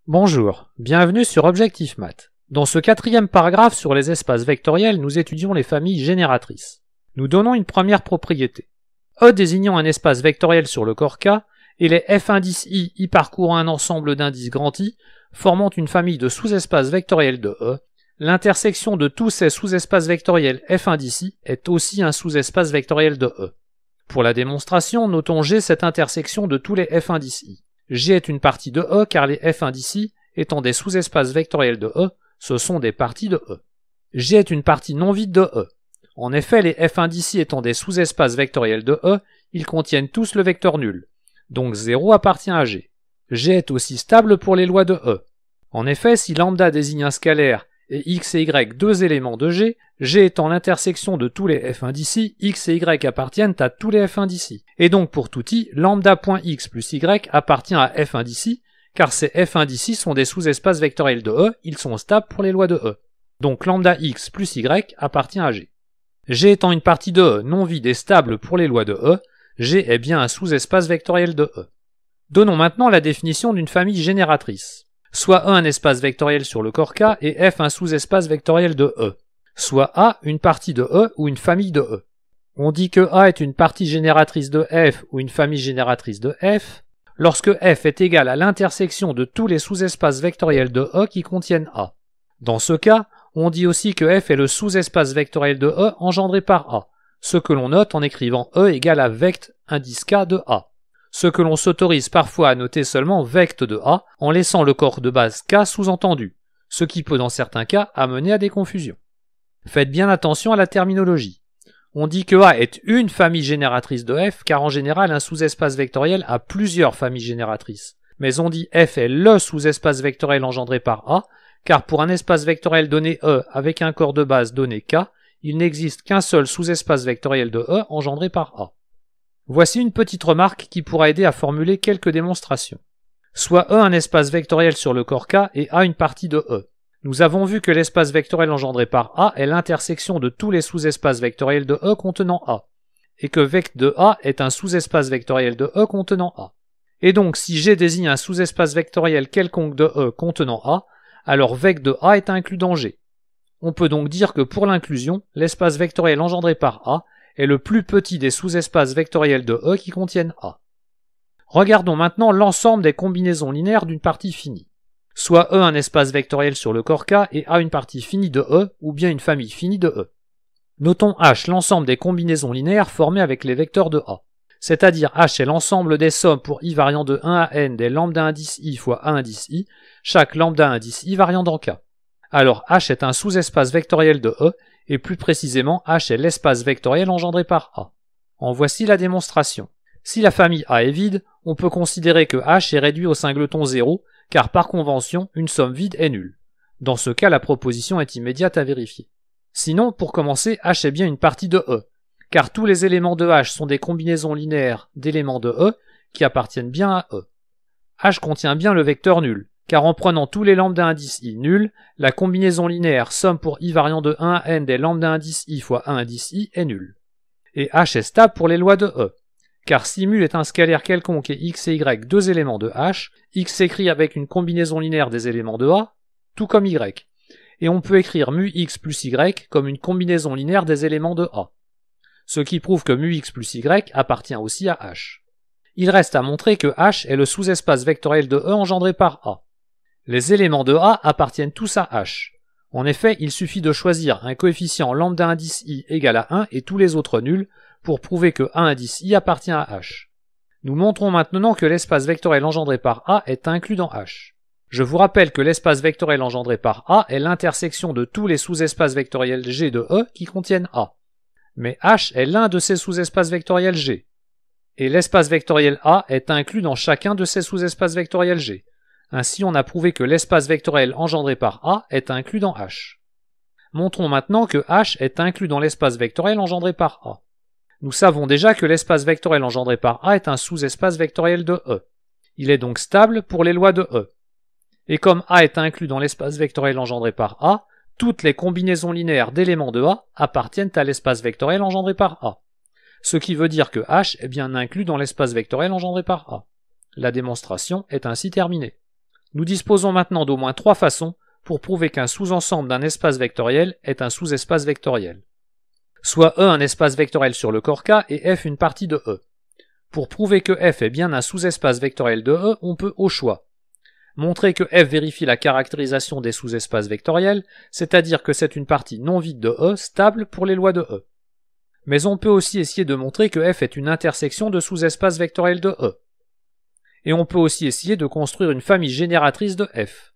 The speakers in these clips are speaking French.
Bonjour, bienvenue sur Objectif Math. Dans ce quatrième paragraphe sur les espaces vectoriels, nous étudions les familles génératrices. Nous donnons une première propriété. E désignant un espace vectoriel sur le corps K, et les f indices I y parcourant un ensemble d'indices grand I, formant une famille de sous-espaces vectoriels de E, l'intersection de tous ces sous-espaces vectoriels f indices I est aussi un sous-espace vectoriel de E. Pour la démonstration, notons G cette intersection de tous les f indices I. G est une partie de E car les f indices I, étant des sous-espaces vectoriels de E, ce sont des parties de E. G est une partie non vide de E. En effet, les f indices I étant des sous-espaces vectoriels de E, ils contiennent tous le vecteur nul. Donc 0 appartient à G. G est aussi stable pour les lois de E. En effet, si lambda désigne un scalaire et x et y deux éléments de G, G étant l'intersection de tous les f indices I, x et y appartiennent à tous les f indices I. Et donc pour tout I, lambda.x plus y appartient à f indices I, car ces f indices I sont des sous-espaces vectoriels de E, ils sont stables pour les lois de E. Donc lambda x plus y appartient à G. G étant une partie de E non vide et stable pour les lois de E, G est bien un sous-espace vectoriel de E. Donnons maintenant la définition d'une famille génératrice. Soit E un espace vectoriel sur le corps K et F un sous-espace vectoriel de E. Soit A une partie de E ou une famille de E. On dit que A est une partie génératrice de F ou une famille génératrice de F lorsque F est égal à l'intersection de tous les sous-espaces vectoriels de E qui contiennent A. Dans ce cas, on dit aussi que F est le sous-espace vectoriel de E engendré par A, ce que l'on note en écrivant E égale à vect indice K de A. Ce que l'on s'autorise parfois à noter seulement vect de A en laissant le corps de base K sous-entendu, ce qui peut dans certains cas amener à des confusions. Faites bien attention à la terminologie. On dit que A est une famille génératrice de F car en général un sous-espace vectoriel a plusieurs familles génératrices. Mais on dit F est le sous-espace vectoriel engendré par A car pour un espace vectoriel donné E avec un corps de base donné K, il n'existe qu'un seul sous-espace vectoriel de E engendré par A. Voici une petite remarque qui pourra aider à formuler quelques démonstrations. Soit E un espace vectoriel sur le corps K et A une partie de E. Nous avons vu que l'espace vectoriel engendré par A est l'intersection de tous les sous-espaces vectoriels de E contenant A, et que vect de A est un sous-espace vectoriel de E contenant A. Et donc si G désigne un sous-espace vectoriel quelconque de E contenant A, alors vect de A est inclus dans G. On peut donc dire que pour l'inclusion, l'espace vectoriel engendré par A est le plus petit des sous-espaces vectoriels de E qui contiennent A. Regardons maintenant l'ensemble des combinaisons linéaires d'une partie finie. Soit E un espace vectoriel sur le corps K et A une partie finie de E, ou bien une famille finie de E. Notons H l'ensemble des combinaisons linéaires formées avec les vecteurs de A. C'est-à-dire H est l'ensemble des sommes pour I variant de 1 à n des lambda indice I fois A indice I, chaque lambda indice I variant dans K. Alors H est un sous-espace vectoriel de E, et plus précisément H est l'espace vectoriel engendré par A. En voici la démonstration. Si la famille A est vide, on peut considérer que H est réduit au singleton 0, car par convention, une somme vide est nulle. Dans ce cas, la proposition est immédiate à vérifier. Sinon, pour commencer, H est bien une partie de E, car tous les éléments de H sont des combinaisons linéaires d'éléments de E qui appartiennent bien à E. H contient bien le vecteur nul, car en prenant tous les lambda indices I nuls, la combinaison linéaire somme pour I variant de 1 à n des lambda indices I fois 1 indice I est nulle. Et H est stable pour les lois de E, car si mu est un scalaire quelconque et x et y deux éléments de H, x s'écrit avec une combinaison linéaire des éléments de A, tout comme y. Et on peut écrire mu x plus y comme une combinaison linéaire des éléments de A. Ce qui prouve que mu x plus y appartient aussi à H. Il reste à montrer que H est le sous-espace vectoriel de E engendré par A. Les éléments de A appartiennent tous à H. En effet, il suffit de choisir un coefficient lambda indice I égal à 1 et tous les autres nuls pour prouver que A indice I appartient à H. Nous montrons maintenant que l'espace vectoriel engendré par A est inclus dans H. Je vous rappelle que l'espace vectoriel engendré par A est l'intersection de tous les sous-espaces vectoriels G de E qui contiennent A. Mais H est l'un de ces sous-espaces vectoriels G. Et l'espace vectoriel A est inclus dans chacun de ces sous-espaces vectoriels G. Ainsi, on a prouvé que l'espace vectoriel engendré par A est inclus dans H. Montrons maintenant que H est inclus dans l'espace vectoriel engendré par A. Nous savons déjà que l'espace vectoriel engendré par A est un sous-espace vectoriel de E. Il est donc stable pour les lois de E. Et comme A est inclus dans l'espace vectoriel engendré par A, toutes les combinaisons linéaires d'éléments de A appartiennent à l'espace vectoriel engendré par A. Ce qui veut dire que H est bien inclus dans l'espace vectoriel engendré par A. La démonstration est ainsi terminée. Nous disposons maintenant d'au moins 3 façons pour prouver qu'un sous-ensemble d'un espace vectoriel est un sous-espace vectoriel. Soit E un espace vectoriel sur le corps K et F une partie de E. Pour prouver que F est bien un sous-espace vectoriel de E, on peut au choix montrer que F vérifie la caractérisation des sous-espaces vectoriels, c'est-à-dire que c'est une partie non vide de E, stable pour les lois de E. Mais on peut aussi essayer de montrer que F est une intersection de sous-espaces vectoriels de E. Et on peut aussi essayer de construire une famille génératrice de F.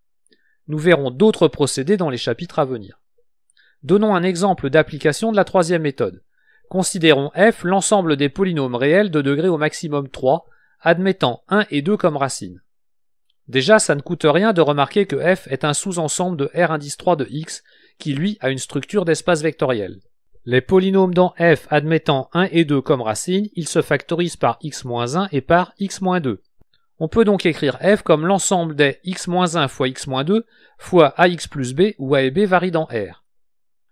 Nous verrons d'autres procédés dans les chapitres à venir. Donnons un exemple d'application de la troisième méthode. Considérons F l'ensemble des polynômes réels de degré au maximum 3, admettant 1 et 2 comme racines. Déjà, ça ne coûte rien de remarquer que F est un sous-ensemble de R indice 3 de X, qui lui a une structure d'espace vectoriel. Les polynômes dans F admettant 1 et 2 comme racines, ils se factorisent par x-1 et par x-2. On peut donc écrire F comme l'ensemble des x-1 fois x-2 fois ax plus b où a et b varient dans R.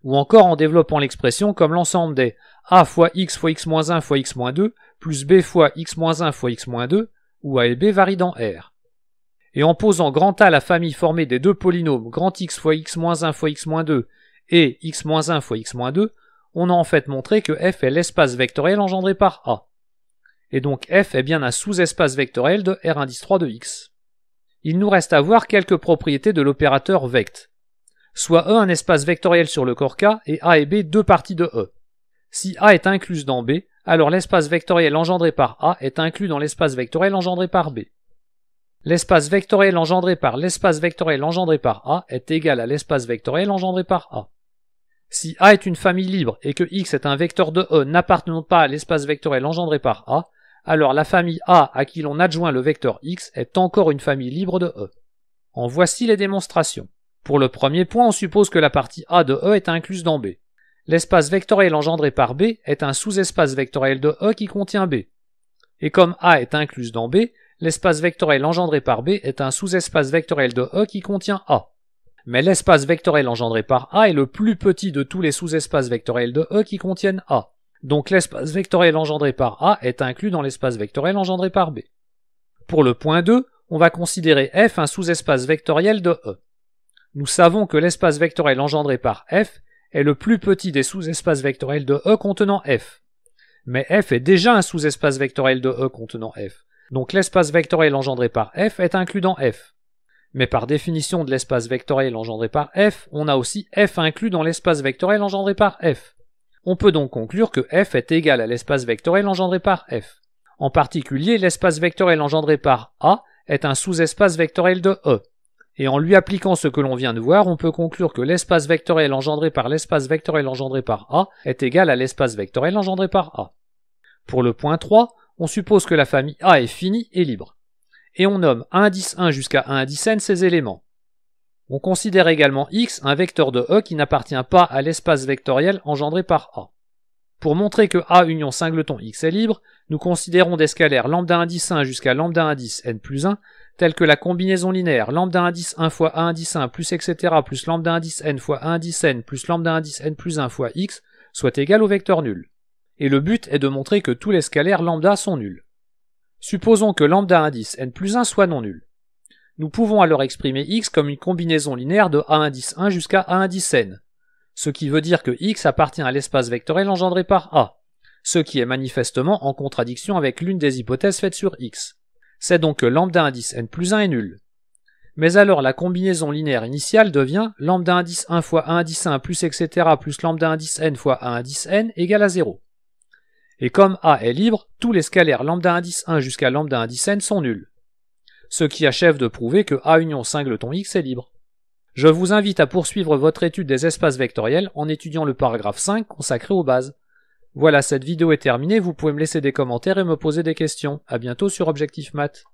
Ou encore en développant l'expression comme l'ensemble des a fois x fois x-1 fois x-2 plus b fois x-1 fois x-2 où a et b varient dans R. Et en posant grand A la famille formée des deux polynômes grand X fois x-1 fois x-2 et x-1 fois x-2, on a en fait montré que F est l'espace vectoriel engendré par A. Et donc F est bien un sous-espace vectoriel de R indice 3 de X. Il nous reste à voir quelques propriétés de l'opérateur vect. Soit E un espace vectoriel sur le corps K et A et B deux parties de E. Si A est incluse dans B, alors l'espace vectoriel engendré par A est inclus dans l'espace vectoriel engendré par B. L'espace vectoriel engendré par l'espace vectoriel engendré par A est égal à l'espace vectoriel engendré par A. Si A est une famille libre et que X est un vecteur de E n'appartenant pas à l'espace vectoriel engendré par A, alors la famille A à qui l'on adjoint le vecteur X est encore une famille libre de E. En voici les démonstrations. Pour le premier point, on suppose que la partie A de E est incluse dans B. L'espace vectoriel engendré par B est un sous-espace vectoriel de E qui contient B. Et comme A est incluse dans B, l'espace vectoriel engendré par B est un sous-espace vectoriel de E qui contient A. Mais l'espace vectoriel engendré par A est le plus petit de tous les sous-espaces vectoriels de E qui contiennent A. Donc l'espace vectoriel engendré par A est inclus dans l'espace vectoriel engendré par B. Pour le point 2, on va considérer F un sous-espace vectoriel de E. Nous savons que l'espace vectoriel engendré par F est le plus petit des sous-espaces vectoriels de E contenant F. Mais F est déjà un sous-espace vectoriel de E contenant F. Donc l'espace vectoriel engendré par F est inclus dans F. Mais par définition de l'espace vectoriel engendré par F, on a aussi F inclus dans l'espace vectoriel engendré par F. On peut donc conclure que F est égal à l'espace vectoriel engendré par F. En particulier, l'espace vectoriel engendré par A est un sous-espace vectoriel de E. Et en lui appliquant ce que l'on vient de voir, on peut conclure que l'espace vectoriel engendré par l'espace vectoriel engendré par A est égal à l'espace vectoriel engendré par A. Pour le point 3, on suppose que la famille A est finie et libre. Et on nomme 1 indice 1 jusqu'à 1 indice n ces éléments. On considère également X un vecteur de E qui n'appartient pas à l'espace vectoriel engendré par A. Pour montrer que A union singleton X est libre, nous considérons des scalaires lambda indice 1 jusqu'à lambda indice n plus 1, tels que la combinaison linéaire lambda indice 1 fois 1 indice 1 plus etc. plus lambda indice n fois 1 indice n plus lambda indice n plus 1 fois X soit égal au vecteur nul. Et le but est de montrer que tous les scalaires lambda sont nuls. Supposons que lambda indice n plus 1 soit non nul. Nous pouvons alors exprimer X comme une combinaison linéaire de A indice 1 jusqu'à A indice n, ce qui veut dire que X appartient à l'espace vectoriel engendré par A, ce qui est manifestement en contradiction avec l'une des hypothèses faites sur X. C'est donc que lambda indice n plus 1 est nul. Mais alors la combinaison linéaire initiale devient lambda indice 1 fois 1 indice 1 plus etc. plus lambda indice n fois 1 indice n égale à 0. Et comme A est libre, tous les scalaires lambda indice 1 jusqu'à lambda indice n sont nuls. Ce qui achève de prouver que A union singleton X est libre. Je vous invite à poursuivre votre étude des espaces vectoriels en étudiant le paragraphe 5 consacré aux bases. Voilà, cette vidéo est terminée, vous pouvez me laisser des commentaires et me poser des questions. À bientôt sur Objectif Math.